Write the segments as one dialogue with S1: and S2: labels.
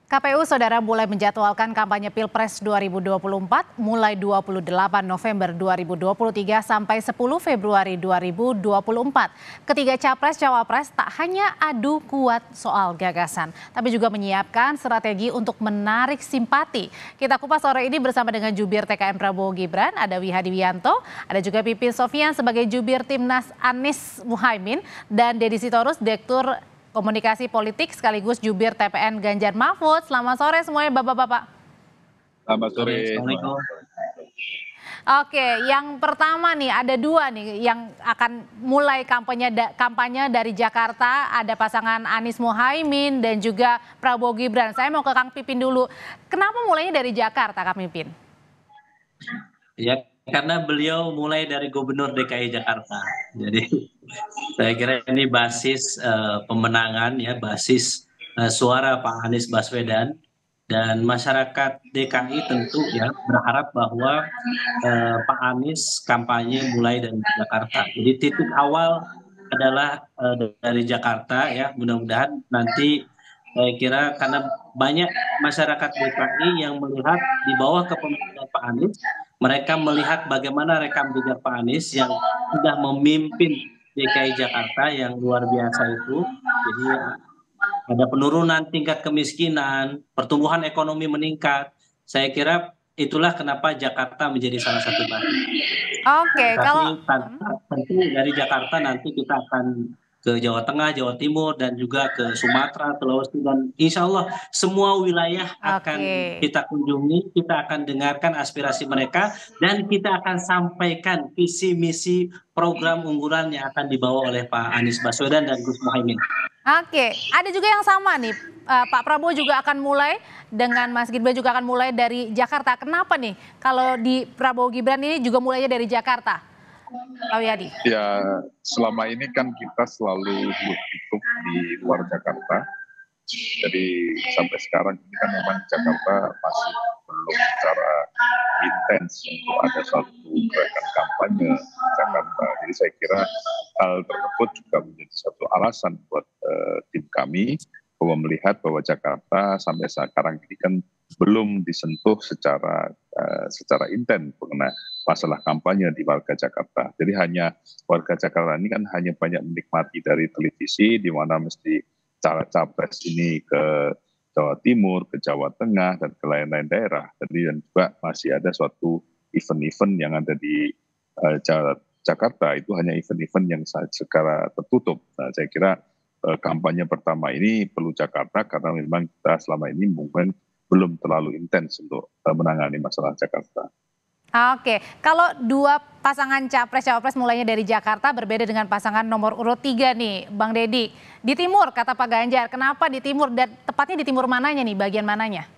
S1: KPU Saudara mulai menjadwalkan kampanye Pilpres 2024 mulai 28 November 2023 sampai 10 Februari 2024. Ketiga capres-cawapres tak hanya adu kuat soal gagasan, tapi juga menyiapkan strategi untuk menarik simpati. Kita kupas sore ini bersama dengan jubir TKN Prabowo Gibran, ada Wihadi Wianto, ada juga Pipin Sofian sebagai jubir Timnas Anies Muhaimin, dan Deddy Sitorus, Direktur Komunikasi Politik sekaligus jubir TPN Ganjar Mahfud. Selamat sore semuanya Bapak-Bapak.
S2: Selamat sore.
S3: Assalamualaikum.
S1: Oke, yang pertama nih ada dua nih yang akan mulai kampanye dari Jakarta, ada pasangan Anies Muhaimin dan juga Prabowo Gibran. Saya mau ke Kang Pipin dulu. Kenapa mulainya dari Jakarta, Kang Pipin?
S3: Ya, karena beliau mulai dari Gubernur DKI Jakarta. Jadi saya kira ini basis pemenangan ya, basis suara Pak Anies Baswedan, dan masyarakat DKI tentu ya berharap bahwa Pak Anies kampanye mulai dari Jakarta. Jadi titik awal adalah dari Jakarta ya, mudah-mudahan nanti saya kira karena banyak masyarakat DKI yang melihat di bawah kepemimpinan Pak Anies, mereka melihat bagaimana rekam jejak Pak Anies yang sudah memimpin DKI Jakarta yang luar biasa itu. Jadi ada penurunan tingkat kemiskinan, pertumbuhan ekonomi meningkat. Saya kira itulah kenapa Jakarta menjadi salah satu basis.
S1: Oke,
S3: Tapi tentu dari Jakarta nanti kita akan ke Jawa Tengah, Jawa Timur, dan juga ke Sumatera, Sulawesi, dan insya Allah semua wilayah akan kita kunjungi, kita akan dengarkan aspirasi mereka, dan kita akan sampaikan visi misi program unggulan yang akan dibawa oleh Pak Anies Baswedan dan Gus Muhaimin.
S1: Oke, ada juga yang sama nih, Pak Prabowo juga akan mulai dengan Mas Gibran juga akan mulai dari Jakarta. Kenapa nih kalau di Prabowo Gibran ini juga mulainya dari Jakarta? Pak Wihadi.
S2: Ya, selama ini kan kita selalu hidup di luar Jakarta. Jadi sampai sekarang ini kan memang Jakarta masih belum secara intens untuk ada suatu gerakan kampanye di Jakarta. Jadi saya kira hal tersebut juga menjadi suatu alasan buat tim kami bahwa melihat bahwa Jakarta sampai sekarang ini kan belum disentuh secara intens mengenai masalah kampanye di warga Jakarta. Jadi hanya warga Jakarta ini kan hanya banyak menikmati dari televisi di mana mesti cara capres ini ke Jawa Timur, ke Jawa Tengah, dan ke lain-lain daerah. Jadi dan juga masih ada suatu event-event yang ada di Jakarta, itu hanya event-event yang secara tertutup. Nah, saya kira kampanye pertama ini perlu Jakarta karena memang kita selama ini mungkin belum terlalu intens untuk menangani masalah Jakarta.
S1: Oke, kalau dua pasangan capres-cawapres mulainya dari Jakarta berbeda dengan pasangan nomor urut 3 nih, Bang Deddy. Di timur kata Pak Ganjar, kenapa di timur dan tepatnya di timur mananya nih, bagian mananya?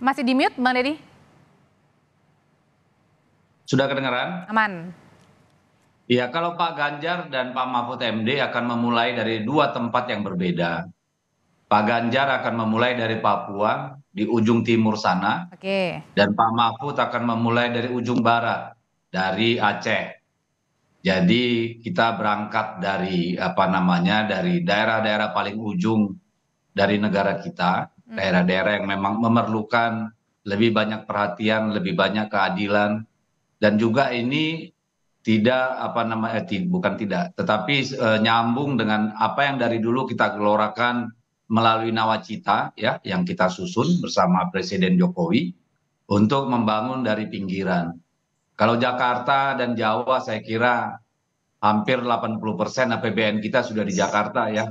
S1: Masih di mute Bang Deddy?
S4: Sudah kedengaran?
S1: Aman.
S4: Ya, kalau Pak Ganjar dan Pak Mahfud MD akan memulai dari dua tempat yang berbeda. Pak Ganjar akan memulai dari Papua di ujung timur sana, dan Pak Mahfud akan memulai dari ujung barat dari Aceh. Jadi kita berangkat dari dari daerah-daerah paling ujung dari negara kita, daerah-daerah yang memang memerlukan lebih banyak perhatian, lebih banyak keadilan, dan juga ini tetapi nyambung dengan apa yang dari dulu kita gelorakan melalui nawacita ya yang kita susun bersama Presiden Jokowi untuk membangun dari pinggiran. Kalau Jakarta dan Jawa saya kira hampir 80% APBN kita sudah di Jakarta ya,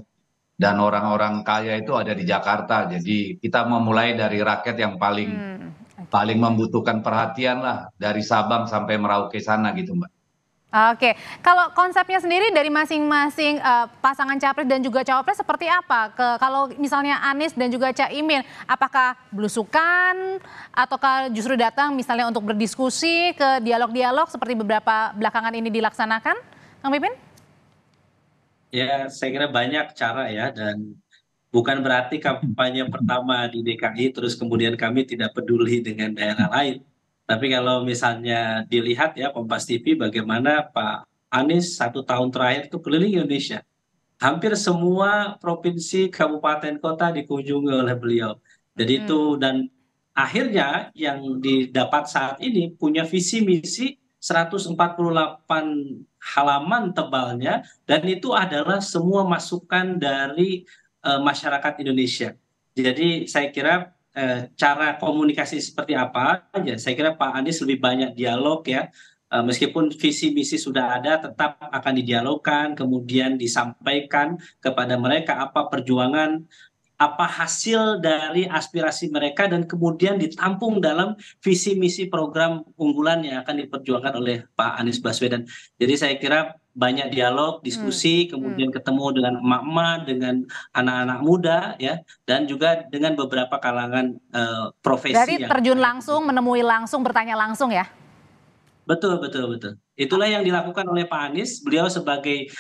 S4: dan orang-orang kaya itu ada di Jakarta. Jadi kita memulai dari rakyat yang paling membutuhkan perhatian lah, dari Sabang sampai Merauke sana gitu Mbak.
S1: Oke, kalau konsepnya sendiri dari masing-masing pasangan capres dan juga cawapres seperti apa? Kalau misalnya Anies dan juga Caimin, apakah belusukan ataukah justru datang misalnya untuk berdiskusi ke dialog-dialog seperti beberapa belakangan ini dilaksanakan, Kang Pipin?
S3: Ya, saya kira banyak cara ya, dan bukan berarti kampanye pertama di DKI terus kemudian kami tidak peduli dengan daerah lain. Tapi kalau misalnya dilihat ya Kompas TV bagaimana Pak Anies 1 tahun terakhir itu keliling Indonesia. hampir semua provinsi, kabupaten, kota dikunjungi oleh beliau. Jadi itu, dan akhirnya yang didapat saat ini punya visi misi 148 halaman tebalnya, dan itu adalah semua masukan dari masyarakat Indonesia. Jadi saya kira cara komunikasi seperti apa aja, saya kira Pak Anies lebih banyak dialog ya. Meskipun visi misi sudah ada, tetap akan didialogkan, kemudian disampaikan kepada mereka apa perjuangan, apa hasil dari aspirasi mereka, dan kemudian ditampung dalam visi misi program unggulan yang akan diperjuangkan oleh Pak Anies Baswedan. Jadi saya kira banyak dialog, diskusi, kemudian ketemu dengan emak-emak, dengan anak-anak muda ya, dan juga dengan beberapa kalangan profesi.
S1: Berarti terjun langsung, menemui langsung, bertanya langsung ya?
S3: Betul, betul, betul. Itulah yang dilakukan oleh Pak Anies. Beliau sebagai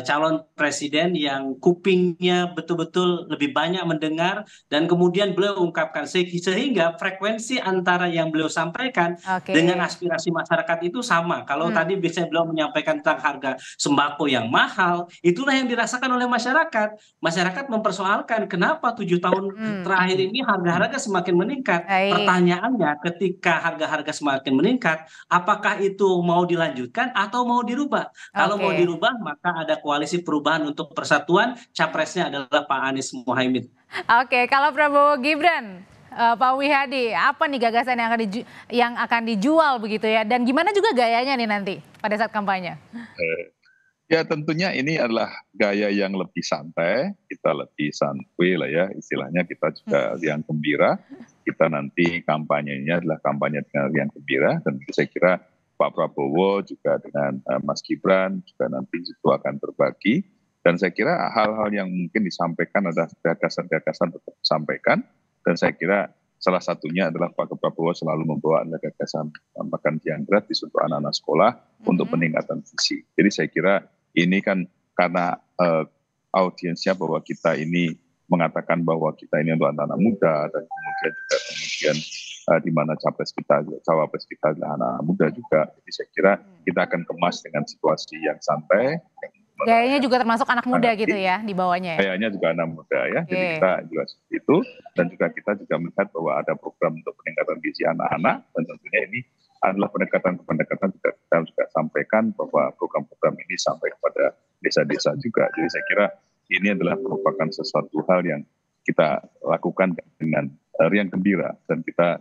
S3: calon presiden yang kupingnya betul-betul lebih banyak mendengar, dan kemudian beliau ungkapkan sehingga frekuensi antara yang beliau sampaikan dengan aspirasi masyarakat itu sama. Kalau tadi biasanya beliau menyampaikan tentang harga sembako yang mahal, itulah yang dirasakan oleh masyarakat. Masyarakat mempersoalkan kenapa 7 tahun terakhir ini harga-harga semakin meningkat. Pertanyaannya, ketika harga-harga semakin meningkat, apakah itu mau dilanjutkan atau mau dirubah? Kalau mau dirubah, maka ada koalisi perubahan untuk persatuan, capresnya adalah Pak Anies Mohaimin.
S1: Oke, kalau Prabowo Gibran, Pak Wihadi, apa nih gagasan yang akan dijual begitu ya? Dan gimana juga gayanya nih nanti pada saat kampanye?
S2: Ya tentunya ini adalah gaya yang lebih santai, kita lebih santuy lah ya, istilahnya kita juga yang gembira. Kita nanti kampanyenya adalah kampanye dengan yang gembira, dan saya kira Pak Prabowo juga dengan Mas Gibran juga nanti itu akan berbagi, dan saya kira hal-hal yang mungkin disampaikan adalah gagasan-gagasan tetap disampaikan, dan saya kira salah satunya adalah Pak Prabowo selalu membawa gagasan makan siang gratis untuk anak-anak sekolah untuk peningkatan visi. Jadi saya kira ini kan karena audiensnya bahwa kita ini mengatakan bahwa kita ini untuk anak-anak muda, dan kemudian di mana cawapres kita adalah anak-anak muda juga. Jadi saya kira kita akan kemas dengan situasi yang santai.
S1: Gayanya juga termasuk anak muda gitu ya di bawahnya ya?
S2: Gayanya juga anak muda ya, jadi kita juga seperti itu. Dan juga kita juga melihat bahwa ada program untuk peningkatan gizi anak-anak, dan tentunya ini adalah pendekatan juga kita juga sampaikan bahwa program-program ini sampai kepada desa-desa juga. Jadi saya kira ini adalah merupakan sesuatu hal yang kita lakukan dengan riang gembira, dan kita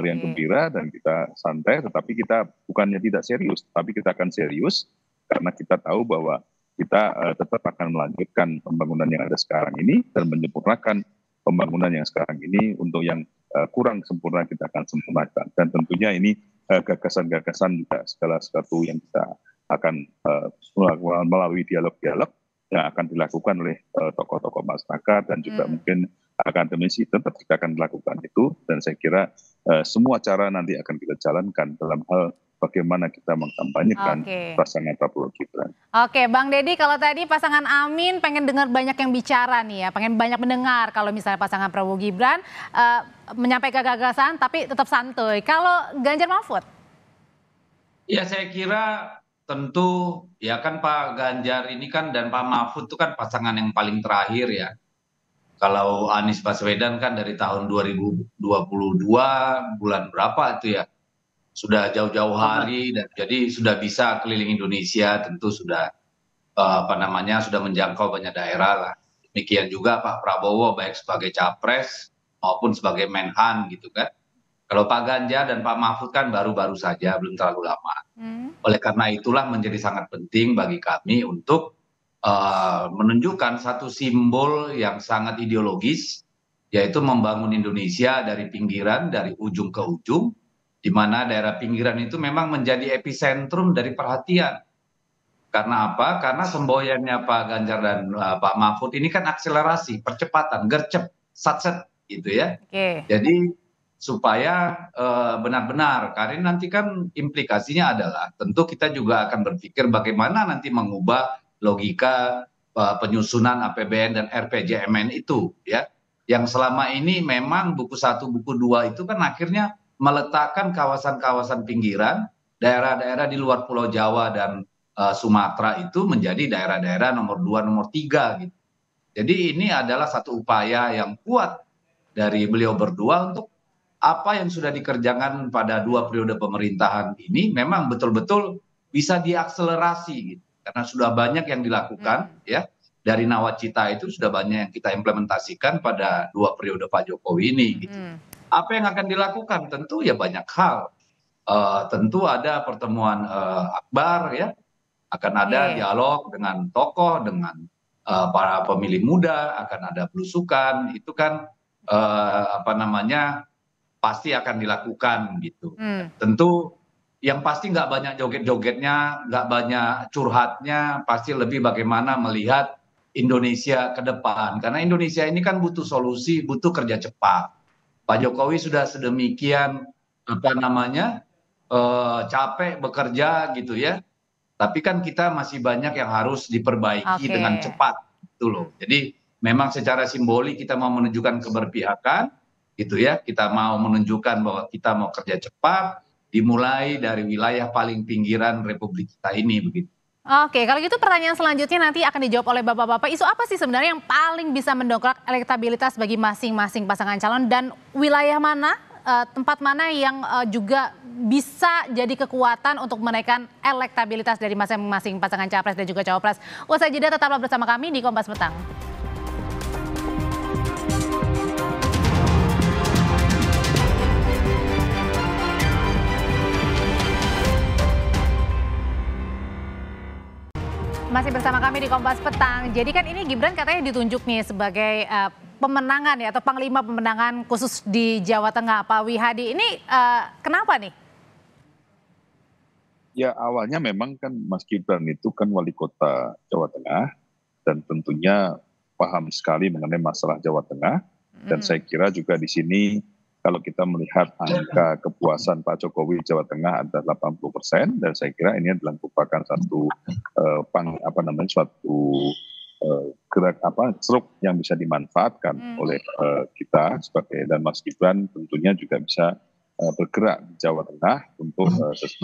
S2: riang gembira dan kita santai, tetapi kita bukannya tidak serius, tapi kita akan serius karena kita tahu bahwa kita tetap akan melanjutkan pembangunan yang ada sekarang ini dan menyempurnakan pembangunan yang sekarang ini. Untuk yang kurang sempurna kita akan sempurnakan, dan tentunya ini gagasan-gagasan juga segala sesuatu yang kita akan melalui dialog-dialog yang akan dilakukan oleh tokoh-tokoh masyarakat dan juga mungkin akademisi, tetap kita akan melakukan itu. Dan saya kira semua cara nanti akan kita jalankan dalam hal bagaimana kita mengkampanyekan pasangan Prabowo Gibran.
S1: Oke, Bang Deddy, kalau tadi pasangan Amin pengen dengar banyak yang bicara nih ya, pengen banyak mendengar kalau misalnya pasangan Prabowo Gibran menyampaikan gagasan tapi tetap santuy. Kalau Ganjar Mahfud?
S4: Ya saya kira tentu ya kan Pak Ganjar ini kan dan Pak Mahfud itu kan pasangan yang paling terakhir ya. Kalau Anies Baswedan kan dari tahun 2022 bulan berapa itu ya, sudah jauh-jauh hari, dan jadi sudah bisa keliling Indonesia, tentu sudah sudah menjangkau banyak daerah lah. Demikian juga Pak Prabowo baik sebagai capres maupun sebagai menhan gitu kan. Kalau Pak Ganjar dan Pak Mahfud kan baru-baru saja, belum terlalu lama. Oleh karena itulah menjadi sangat penting bagi kami untuk menunjukkan satu simbol yang sangat ideologis, yaitu membangun Indonesia dari pinggiran, dari ujung ke ujung, di mana daerah pinggiran itu memang menjadi epicentrum dari perhatian. Karena apa? Karena semboyannya Pak Ganjar dan Pak Mahfud ini kan akselerasi, percepatan, gercep, satset gitu ya. Jadi supaya benar-benar, karena nanti kan implikasinya adalah tentu kita juga akan berpikir bagaimana nanti mengubah logika penyusunan APBN dan RPJMN itu ya, yang selama ini memang buku 1, buku 2 itu kan akhirnya meletakkan kawasan-kawasan pinggiran, daerah-daerah di luar Pulau Jawa dan Sumatera itu menjadi daerah-daerah nomor 2, nomor 3 gitu. Jadi ini adalah satu upaya yang kuat dari beliau berdua untuk apa yang sudah dikerjakan pada 2 periode pemerintahan ini memang betul-betul bisa diakselerasi gitu. Karena sudah banyak yang dilakukan ya. Dari nawacita itu sudah banyak yang kita implementasikan pada 2 periode Pak Jokowi ini gitu. Apa yang akan dilakukan? Tentu ya banyak hal. Tentu ada pertemuan akbar ya, akan ada dialog dengan tokoh, dengan para pemilih muda, akan ada belusukan, itu kan pasti akan dilakukan gitu. Tentu yang pasti nggak banyak joget-jogetnya, nggak banyak curhatnya, pasti lebih bagaimana melihat Indonesia ke depan. Karena Indonesia ini kan butuh solusi, butuh kerja cepat. Pak Jokowi sudah sedemikian capek bekerja gitu ya. Tapi kan kita masih banyak yang harus diperbaiki dengan cepat gitu loh. Jadi memang secara simbolik kita mau menunjukkan keberpihakan gitu ya. Kita mau menunjukkan bahwa kita mau kerja cepat dimulai dari wilayah paling pinggiran Republik kita ini begitu.
S1: Oke, kalau gitu pertanyaan selanjutnya nanti akan dijawab oleh Bapak-Bapak. Isu apa sih sebenarnya yang paling bisa mendongkrak elektabilitas bagi masing-masing pasangan calon dan wilayah mana, tempat mana yang juga bisa jadi kekuatan untuk menaikkan elektabilitas dari masing-masing pasangan capres dan juga cawapres. Usai jeda tetaplah bersama kami di Kompas Petang. Masih bersama kami di Kompas Petang. Jadi kan ini Gibran katanya ditunjuk nih sebagai pemenangan ya atau panglima pemenangan khusus di Jawa Tengah. Pak Wihadi ini kenapa nih?
S2: Ya awalnya memang kan Mas Gibran itu kan wali kota Jawa Tengah dan tentunya paham sekali mengenai masalah Jawa Tengah. Dan saya kira juga di sini kalau kita melihat angka kepuasan Pak Jokowi Jawa Tengah adalah 80%, dan saya kira ini adalah merupakan satu ceruk yang bisa dimanfaatkan oleh kita sebagai, dan Mas Gibran tentunya juga bisa bergerak di Jawa Tengah untuk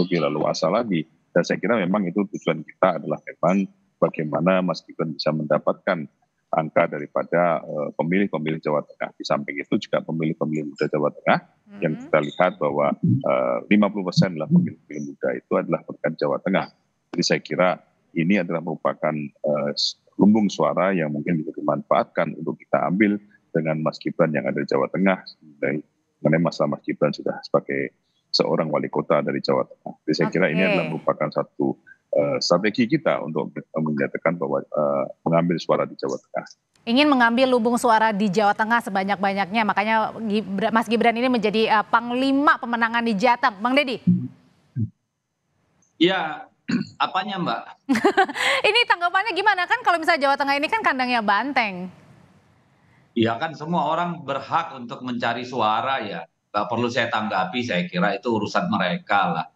S2: lebih leluasa lagi. Dan saya kira memang itu tujuan kita adalah memang bagaimana Mas Gibran bisa mendapatkan angka daripada pemilih-pemilih Jawa Tengah. Di samping itu juga pemilih-pemilih muda Jawa Tengah yang kita lihat bahwa 50% adalah pemilih-pemilih muda itu adalah warga Jawa Tengah. Jadi saya kira ini adalah merupakan lumbung suara yang mungkin bisa dimanfaatkan untuk kita ambil dengan Mas Gibran yang ada di Jawa Tengah. Mengenai masalah Mas Gibran sudah sebagai seorang wali kota dari Jawa Tengah. Jadi saya kira ini adalah merupakan satu strategi kita untuk menyatakan bahwa mengambil suara di Jawa Tengah.
S1: Ingin mengambil lumbung suara di Jawa Tengah sebanyak-banyaknya, makanya Mas Gibran ini menjadi panglima pemenangan di Jateng. Bang Deddy?
S4: Ya, apanya Mbak?
S1: Ini tanggapannya gimana? Kan kalau misalnya Jawa Tengah ini kan kandangnya Banteng.
S4: Ya kan semua orang berhak untuk mencari suara ya. Gak perlu saya tanggapi, saya kira itu urusan mereka lah.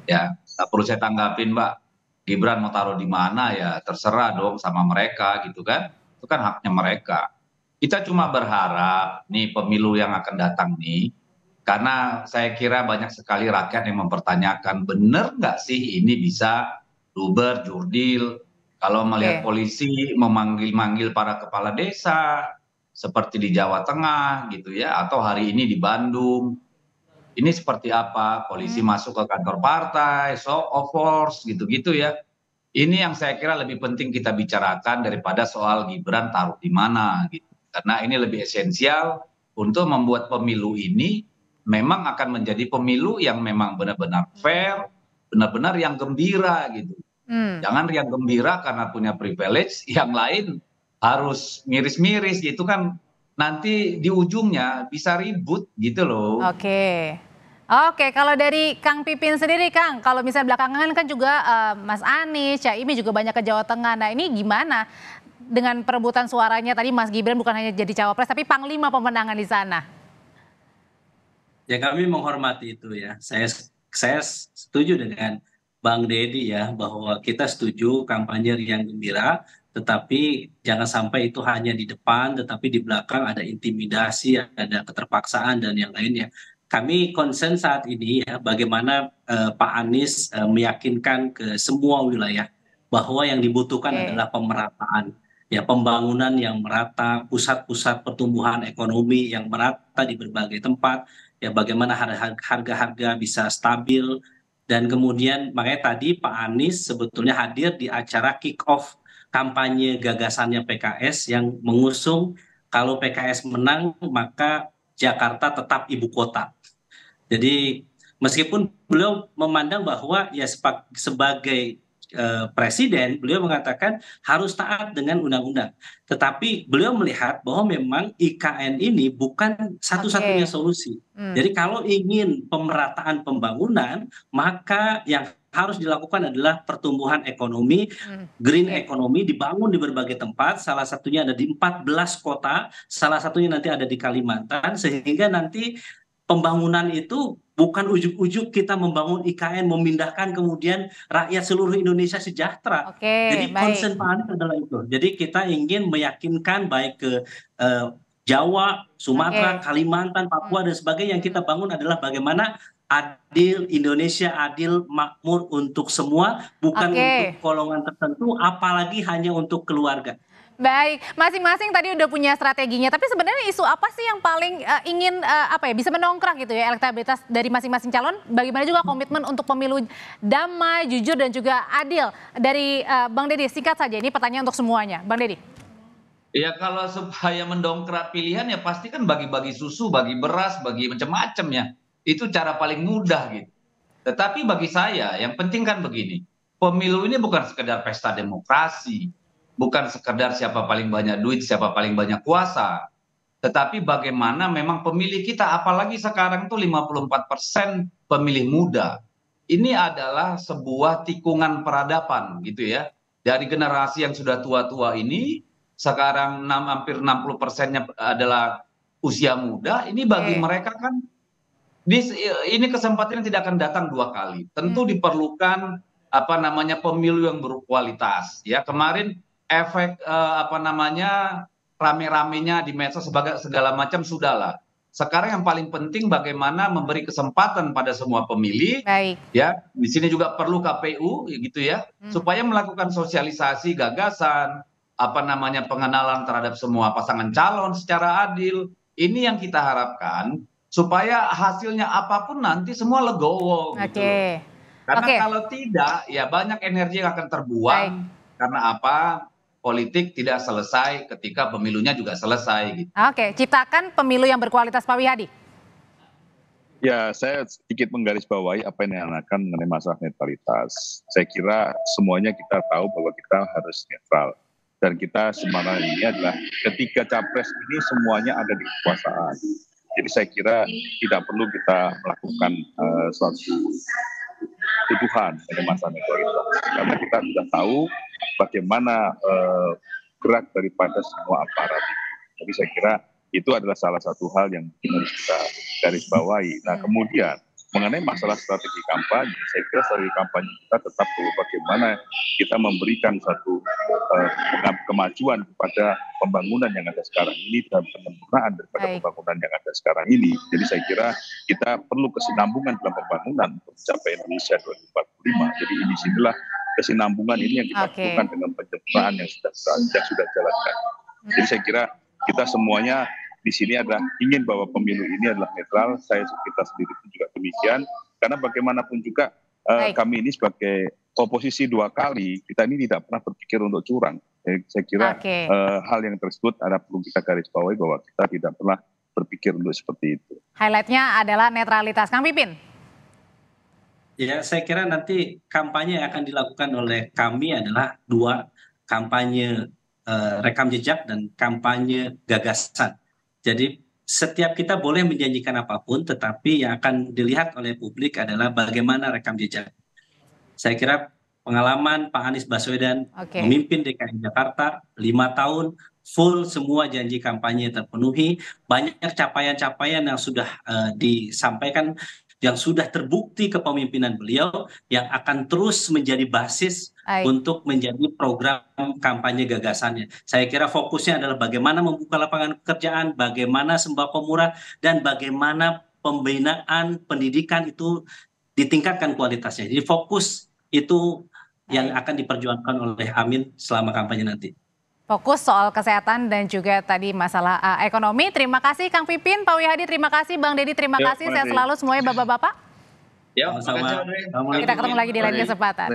S4: Ya, gak perlu saya tanggapin Mbak. Gibran mau taruh di mana ya terserah dong sama mereka gitu kan. Itu kan haknya mereka. Kita cuma berharap nih pemilu yang akan datang nih. Karena saya kira banyak sekali rakyat yang mempertanyakan benar nggak sih ini bisa luber, jurdil. Kalau melihat polisi memanggil-manggil para kepala desa. Seperti di Jawa Tengah gitu ya, atau hari ini di Bandung. Ini seperti apa? Polisi masuk ke kantor partai, show of force gitu-gitu ya. Ini yang saya kira lebih penting kita bicarakan daripada soal Gibran taruh di mana gitu. Karena ini lebih esensial untuk membuat pemilu ini memang akan menjadi pemilu yang memang benar-benar fair, benar-benar yang gembira gitu. Jangan yang gembira karena punya privilege, yang lain harus miris-miris gitu kan, nanti di ujungnya bisa ribut gitu loh.
S1: Oke, kalau dari Kang Pipin sendiri Kang, kalau misalnya belakangan kan juga Mas Anies, Caimin juga banyak ke Jawa Tengah. Nah ini gimana dengan perebutan suaranya tadi Mas Gibran bukan hanya jadi cawapres tapi panglima pemenangan di sana?
S3: Ya kami menghormati itu ya. Saya setuju dengan Bang Deddy ya, bahwa kita setuju kampanye yang gembira, tetapi jangan sampai itu hanya di depan, tetapi di belakang ada intimidasi, ada keterpaksaan dan yang lainnya. Kami concern saat ini ya, bagaimana Pak Anies meyakinkan ke semua wilayah bahwa yang dibutuhkan
S1: Oke.
S3: adalah pemerataan, ya pembangunan yang merata, pusat-pusat pertumbuhan ekonomi yang merata di berbagai tempat, ya bagaimana harga-harga bisa stabil, dan kemudian makanya tadi Pak Anies sebetulnya hadir di acara kick off kampanye gagasannya PKS yang mengusung kalau PKS menang maka Jakarta tetap ibu kota. Jadi meskipun beliau memandang bahwa ya sebagai presiden, beliau mengatakan harus taat dengan undang-undang. Tetapi beliau melihat bahwa memang IKN ini bukan satu-satunya
S1: Oke.
S3: solusi.
S1: Hmm.
S3: Jadi kalau ingin pemerataan pembangunan, maka yang harus dilakukan adalah pertumbuhan ekonomi, green
S1: Oke.
S3: economy dibangun di berbagai tempat, salah satunya ada di 14 kota, salah satunya nanti ada di Kalimantan, sehingga nanti pembangunan itu bukan ujuk-ujuk kita membangun IKN, memindahkan kemudian rakyat seluruh Indonesia sejahtera.
S1: Oke,
S3: Jadi
S1: baik.
S3: concern Pak Anies adalah itu. Jadi kita ingin meyakinkan baik ke Jawa, Sumatera,
S1: Oke.
S3: Kalimantan, Papua dan sebagainya, yang kita bangun adalah bagaimana adil Indonesia, adil makmur untuk semua, bukan untuk
S1: Oke.
S3: golongan tertentu, apalagi hanya untuk keluarga.
S1: Baik, masing-masing tadi udah punya strateginya. Tapi sebenarnya isu apa sih yang paling ingin apa ya bisa mendongkrak gitu ya elektabilitas dari masing-masing calon? Bagaimana juga komitmen untuk pemilu damai, jujur dan juga adil dari Bang Deddy? Singkat saja, ini pertanyaan untuk semuanya, Bang Deddy.
S4: Ya kalau supaya mendongkrak pilihan ya pasti kan bagi-bagi susu, bagi beras, bagi macam-macam ya. Itu cara paling mudah gitu. Tetapi bagi saya yang penting kan begini, pemilu ini bukan sekedar pesta demokrasi, bukan sekedar siapa paling banyak duit, siapa paling banyak kuasa, tetapi bagaimana memang pemilih kita, apalagi sekarang tuh 54% pemilih muda. Ini adalah sebuah tikungan peradaban gitu ya. Dari generasi yang sudah tua-tua ini, sekarang hampir 60%-nya adalah usia muda, ini bagi
S1: Oke.
S4: mereka kan ini kesempatan yang tidak akan datang dua kali. Tentu
S1: Hmm.
S4: diperlukan apa namanya pemilu yang berkualitas. Ya kemarin efek apa namanya rame-ramenya di medsos sebagai segala macam sudahlah. Sekarang yang paling penting bagaimana memberi kesempatan pada semua pemilih.
S1: Baik.
S4: Ya di sini juga perlu KPU gitu ya supaya melakukan sosialisasi gagasan apa namanya pengenalan terhadap semua pasangan calon secara adil. Ini yang kita harapkan supaya hasilnya apapun nanti semua legowo gitu loh.
S1: Oke.
S4: Karena
S1: Oke.
S4: kalau tidak ya banyak energi yang akan terbuang
S1: Baik.
S4: karena apa? Politik tidak selesai ketika pemilunya juga selesai gitu.
S1: Oke, ciptakan pemilu yang berkualitas, Pak Wihadi.
S2: Ya, saya sedikit menggarisbawahi apa yang dinamakan mengenai masalah netralitas. Saya kira semuanya kita tahu bahwa kita harus netral. Dan kita sebenarnya ini adalah ketika capres ini semuanya ada di kekuasaan. Jadi saya kira tidak perlu kita melakukan suatu tuduhan mengenai masalah netralitas. Karena kita sudah tahu bagaimana gerak daripada semua aparat. Jadi saya kira itu adalah salah satu hal yang harus kita garis bawahi. Nah kemudian mengenai masalah strategi kampanye, saya kira strategi kampanye kita tetap perlu bagaimana kita memberikan satu kemajuan kepada pembangunan yang ada sekarang ini dan penyempurnaan daripada pembangunan yang ada sekarang ini. Jadi saya kira kita perlu kesinambungan dalam pembangunan untuk mencapai Indonesia 2045. Jadi ini sinilah kesinambungan ini yang kita lakukan dengan penyempurnaan yang sudah jalankan. Jadi saya kira kita semuanya di sini adalah ingin bahwa pemilu ini adalah netral. Kita sendiri pun juga demikian. Karena bagaimanapun juga kami ini sebagai oposisi 2 kali, kita ini tidak pernah berpikir untuk curang. Saya kira hal yang tersebut ada perlu kita garis bawahi bahwa kita tidak pernah berpikir untuk seperti itu.
S1: Highlightnya adalah netralitas. Kang Pipin.
S3: Ya, saya kira nanti kampanye yang akan dilakukan oleh kami adalah 2, kampanye rekam jejak dan kampanye gagasan. Jadi setiap kita boleh menjanjikan apapun, tetapi yang akan dilihat oleh publik adalah bagaimana rekam jejak. Saya kira pengalaman Pak Anies Baswedan memimpin DKI Jakarta 5 tahun, full semua janji kampanye terpenuhi, banyak capaian-capaian yang sudah disampaikan, yang sudah terbukti kepemimpinan beliau, yang akan terus menjadi basis untuk menjadi program kampanye gagasannya. Saya kira fokusnya adalah bagaimana membuka lapangan pekerjaan, bagaimana sembako murah, dan bagaimana pembinaan pendidikan itu ditingkatkan kualitasnya. Jadi fokus itu yang akan diperjuangkan oleh Amin selama kampanye nanti.
S1: Fokus soal kesehatan dan juga tadi masalah ekonomi. Terima kasih Kang Pipin, Pak Wihadi, terima kasih Bang Deddy, terima kasih. Sehat selalu semuanya Bapak-bapak.
S4: Ya,
S3: sama-sama.
S1: Kita ketemu lagi di lain kesempatan.